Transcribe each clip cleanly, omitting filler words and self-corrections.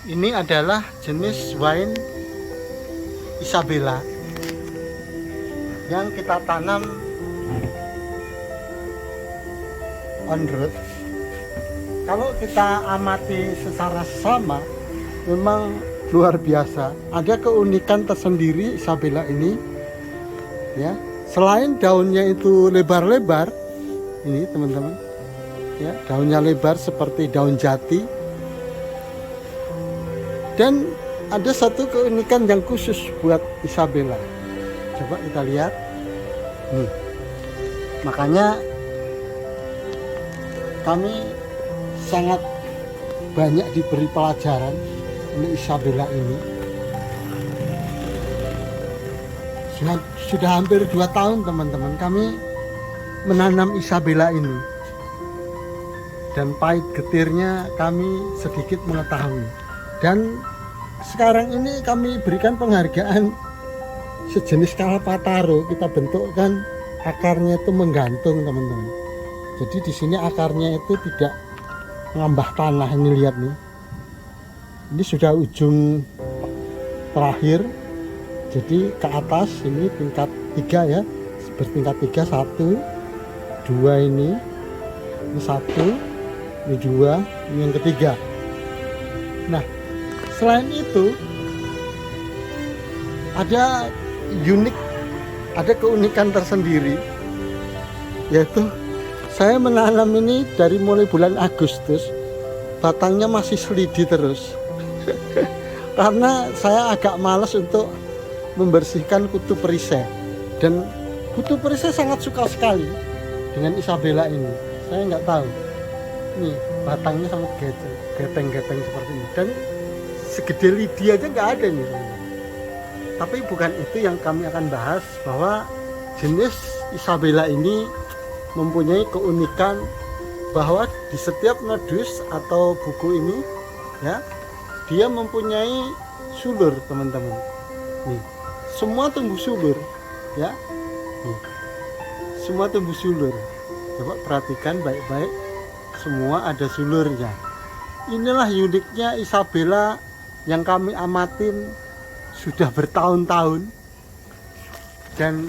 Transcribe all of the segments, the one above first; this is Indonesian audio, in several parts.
Ini adalah jenis wine Isabella yang kita tanam on road. Kalau kita amati secara sama, memang luar biasa. Ada keunikan tersendiri Isabella ini, ya. Selain daunnya itu lebar-lebar, ini teman-teman, ya, daunnya lebar seperti daun jati. Dan ada satu keunikan yang khusus buat Isabella. Coba kita lihat. Nih. Makanya kami sangat banyak diberi pelajaran oleh Isabella ini. Sudah hampir 2 tahun teman-teman kami menanam Isabella ini. Dan pahit getirnya kami sedikit mengetahui. Dan sekarang ini kami berikan penghargaan sejenis kalpataru, kita bentukkan akarnya itu menggantung teman-teman. Jadi di sini akarnya itu tidak ngambah tanah, ini lihat nih. Ini sudah ujung terakhir. Jadi ke atas ini tingkat 3 ya, bertingkat 3, 1, 2 ini 1, ini 2, ini yang ketiga. Nah, selain itu ada keunikan tersendiri, yaitu saya menanam ini dari mulai bulan Agustus, batangnya masih selidi terus. Karena saya agak malas untuk membersihkan kutu perisai, dan kutu perisai sangat suka sekali dengan Isabella ini. Saya nggak tahu, nih batangnya sangat geteng-geteng seperti ini, dan segede lidi aja nggak ada nih. Tapi bukan itu yang kami akan bahas, bahwa jenis Isabella ini mempunyai keunikan bahwa di setiap nodus atau buku ini, ya, dia mempunyai sulur teman-teman. Nih, semua tumbuh sulur, ya. Nih, semua tumbuh sulur. Coba perhatikan baik-baik, semua ada sulurnya. Inilah uniknya Isabella yang kami amatin sudah bertahun-tahun, dan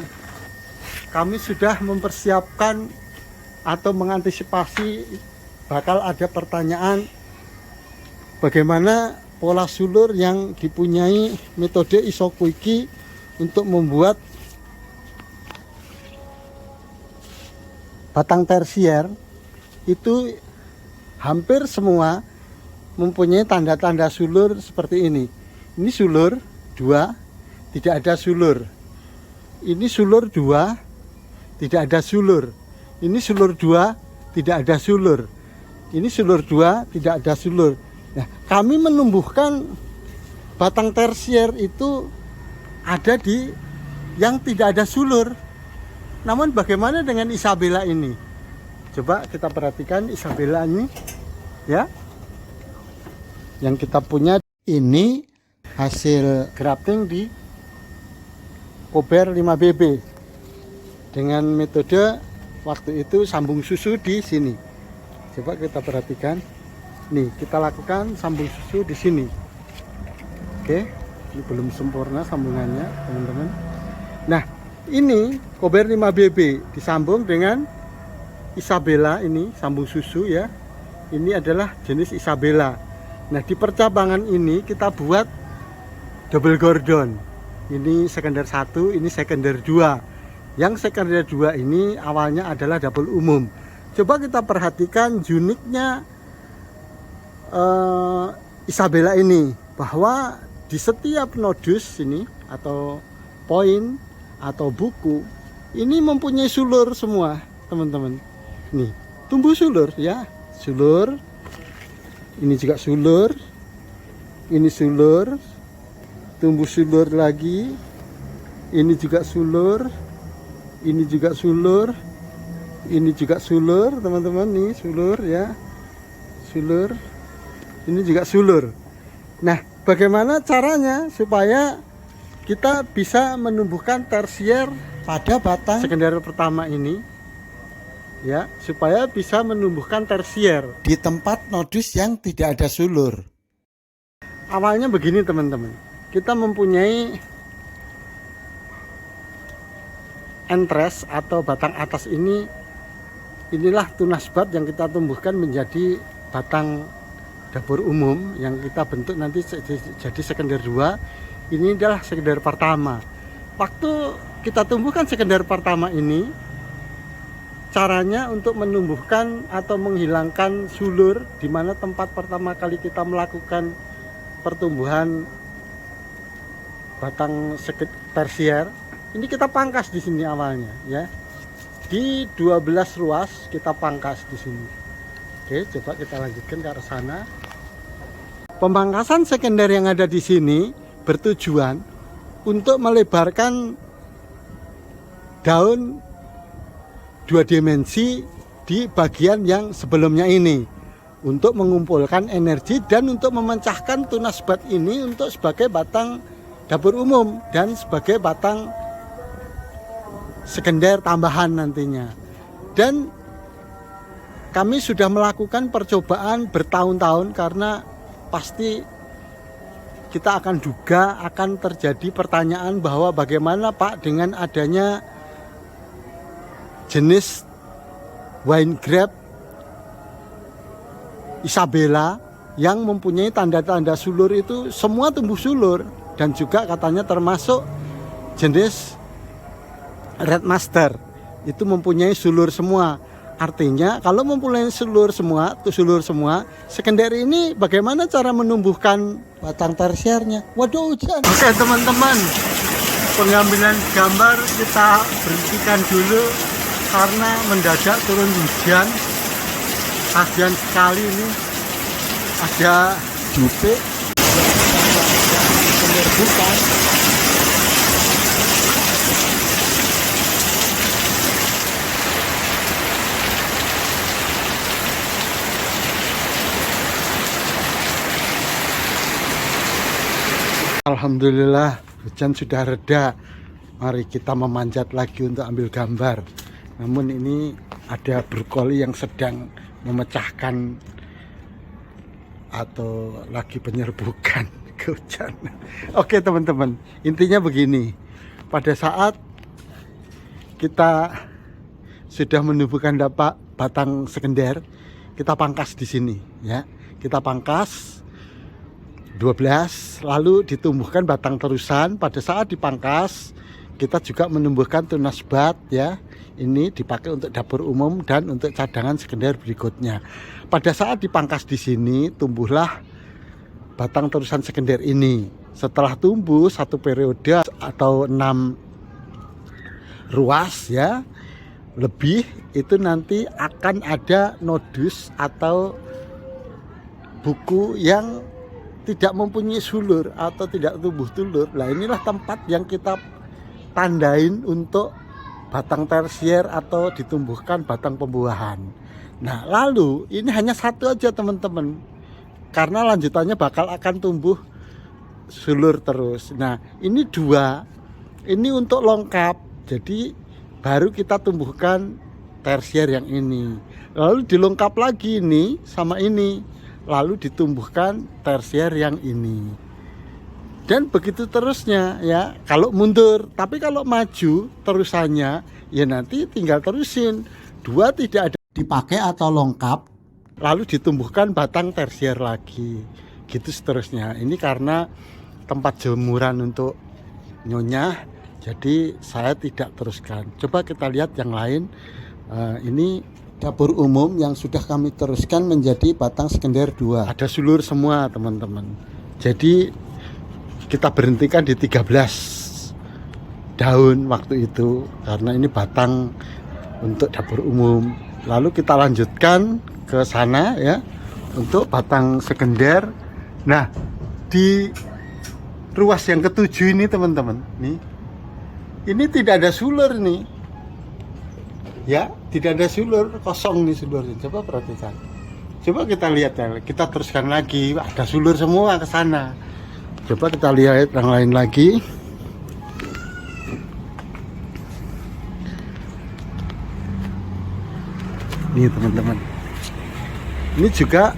kami sudah mempersiapkan atau mengantisipasi bakal ada pertanyaan bagaimana pola sulur yang dipunyai metode Isokuiki untuk membuat batang tersier. Itu hampir semua mempunyai tanda-tanda sulur seperti ini. Ini sulur 2, tidak ada sulur. Ini sulur 2, tidak ada sulur. Ini sulur 2, tidak ada sulur. Ini sulur 2, tidak ada sulur. Nah, kami menumbuhkan batang tersier itu ada di yang tidak ada sulur. Namun bagaimana dengan Isabella ini? Coba kita perhatikan Isabella ini, ya. Yang kita punya ini hasil grafting di Kober 5BB dengan metode waktu itu sambung susu di sini. Coba kita perhatikan. Nih, kita lakukan sambung susu di sini. Oke, ini belum sempurna sambungannya, teman-teman. Nah, ini Kober 5BB disambung dengan Isabella, ini sambung susu ya. Ini adalah jenis Isabella. Nah, di percabangan ini kita buat double gordon. Ini sekunder 1, ini sekunder 2. Yang sekunder 2 ini awalnya adalah double umum. Coba kita perhatikan uniknya Isabella ini, bahwa di setiap nodus ini atau poin atau buku ini mempunyai sulur semua, teman-teman. Nih, tumbuh sulur ya, sulur. Ini juga sulur. Ini sulur. Tumbuh sulur lagi. Ini juga sulur. Ini juga sulur. Ini juga sulur, teman-teman. Nih sulur ya. Sulur. Ini juga sulur. Nah, bagaimana caranya supaya kita bisa menumbuhkan tersier pada batang sekunder pertama ini, ya, supaya bisa menumbuhkan tersier di tempat nodus yang tidak ada sulur. awalnya begini teman-teman, kita mempunyai entres atau batang atas ini. Inilah tunas bat yang kita tumbuhkan menjadi batang dapur umum yang kita bentuk nanti jadi sekender 2. Ini adalah sekender pertama. Waktu kita tumbuhkan sekender pertama ini, caranya untuk menumbuhkan atau menghilangkan sulur, di mana tempat pertama kali kita melakukan pertumbuhan batang tersier, ini kita pangkas di sini awalnya ya. Di 12 ruas kita pangkas di sini. Oke, coba kita lanjutkan ke arah sana. Pemangkasan sekunder yang ada di sini bertujuan untuk melebarkan daun 2 dimensi di bagian yang sebelumnya ini, untuk mengumpulkan energi dan untuk memecahkan tunas bat ini untuk sebagai batang dapur umum dan sebagai batang sekender tambahan nantinya. Dan kami sudah melakukan percobaan bertahun-tahun, karena pasti kita akan duga akan terjadi pertanyaan bahwa bagaimana Pak dengan adanya jenis wine grape Isabella yang mempunyai tanda-tanda sulur itu semua tumbuh sulur, dan juga katanya termasuk jenis Red Master itu mempunyai sulur semua. Artinya kalau mempunyai sulur semua, sekender ini bagaimana cara menumbuhkan batang tersiernya? Waduh, hujan. Oke teman-teman, pengambilan gambar kita berhentikan dulu karena mendadak turun hujan. Kasihan sekali ini, ada jupe penyerbukan. Alhamdulillah hujan sudah reda. Mari kita memanjat lagi untuk ambil gambar. Namun ini ada brokoli yang sedang memecahkan atau lagi penyerbukan kehujanan. Oke teman-teman, intinya begini. Pada saat kita sudah menumbuhkan batang sekender, kita pangkas di sini ya. Kita pangkas 12, lalu ditumbuhkan batang terusan. Pada saat dipangkas, kita juga menumbuhkan tunas bat ya. Ini dipakai untuk dapur umum dan untuk cadangan sekender berikutnya. Pada saat dipangkas di sini, tumbuhlah batang terusan sekender ini. Setelah tumbuh satu periode atau 6 ruas ya, lebih, itu nanti akan ada nodus atau buku yang tidak mempunyai sulur atau tidak tumbuh tulur. Nah inilah tempat yang kita tandain untuk batang tersier atau ditumbuhkan batang pembuahan. Nah lalu ini hanya satu aja teman-teman, karena lanjutannya bakal akan tumbuh sulur terus. Nah ini 2, ini untuk lengkap, jadi baru kita tumbuhkan tersier yang ini, lalu dilengkap lagi ini sama ini, lalu ditumbuhkan tersier yang ini, dan begitu terusnya ya. Kalau mundur, tapi kalau maju terusannya ya nanti tinggal terusin. 2 tidak ada dipakai atau lengkap, lalu ditumbuhkan batang tersier lagi, gitu seterusnya. Ini karena tempat jemuran untuk nyonya, jadi saya tidak teruskan. Coba kita lihat yang lain. Ini dapur umum yang sudah kami teruskan menjadi batang sekender 2. Ada sulur semua teman-teman. Jadi kita berhentikan di 13 daun waktu itu, karena ini batang untuk dapur umum. Lalu kita lanjutkan ke sana ya untuk batang sekender. Nah di ruas yang ke-7 ini teman-teman, nih ini tidak ada sulur nih ya, tidak ada sulur, kosong nih sulurnya. Coba perhatikan, coba kita lihat ya, kita teruskan lagi, ada sulur semua ke sana. Coba kita lihat yang lain lagi. Nih teman-teman, ini juga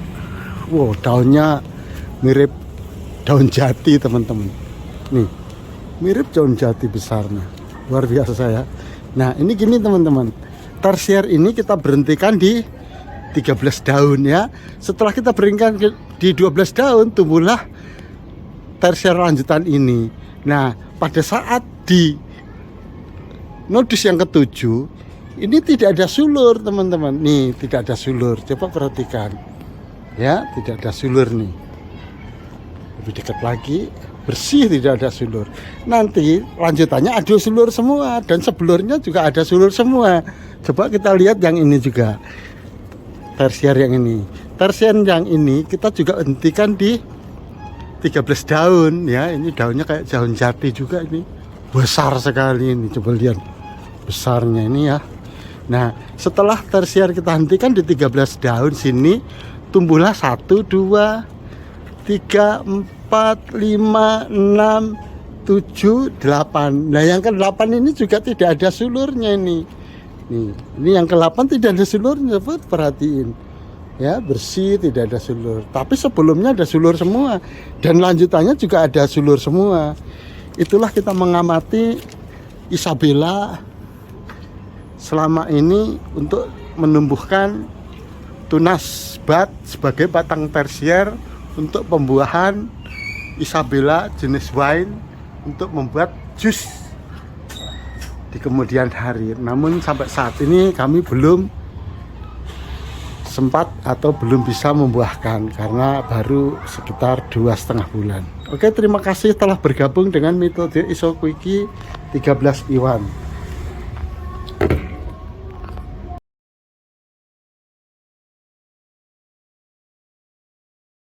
wow, daunnya mirip daun jati teman-teman. Nih, mirip daun jati besarnya, luar biasa ya. Nah ini gini teman-teman, tersier ini kita berhentikan di 13 daun ya. Setelah kita berhentikan di 12 daun, tumbuhlah tersier lanjutan ini. Nah pada saat di nodus yang ketujuh ini tidak ada sulur teman-teman. Nih tidak ada sulur, coba perhatikan ya, tidak ada sulur nih. Lebih dekat lagi, bersih, tidak ada sulur. Nanti lanjutannya ada sulur semua, dan sebelurnya juga ada sulur semua. Coba kita lihat yang ini juga, tersier yang ini. Tersier yang ini kita juga hentikan di 13 daun ya. Ini daunnya kayak daun jati juga, ini besar sekali ini, coba lihat besarnya ini ya. Nah setelah tersier kita hentikan di 13 daun sini, tumbuhlah 1, 2, 3, 4, 5, 6, 7, 8. Nah yang ke-8 ini juga tidak ada sulurnya ini. Nih, ini yang ke-8 tidak ada sulurnya, perhatiin ya, bersih, tidak ada sulur. Tapi sebelumnya ada sulur semua, dan lanjutannya juga ada sulur semua. Itulah kita mengamati Isabella selama ini untuk menumbuhkan tunas bud sebagai batang tersier untuk pembuahan Isabella jenis wine untuk membuat jus di kemudian hari. Namun sampai saat ini kami belum sempat atau belum bisa membuahkan karena baru sekitar 2,5 bulan. Oke, terima kasih telah bergabung dengan metode Isoquiki 13 Iwan.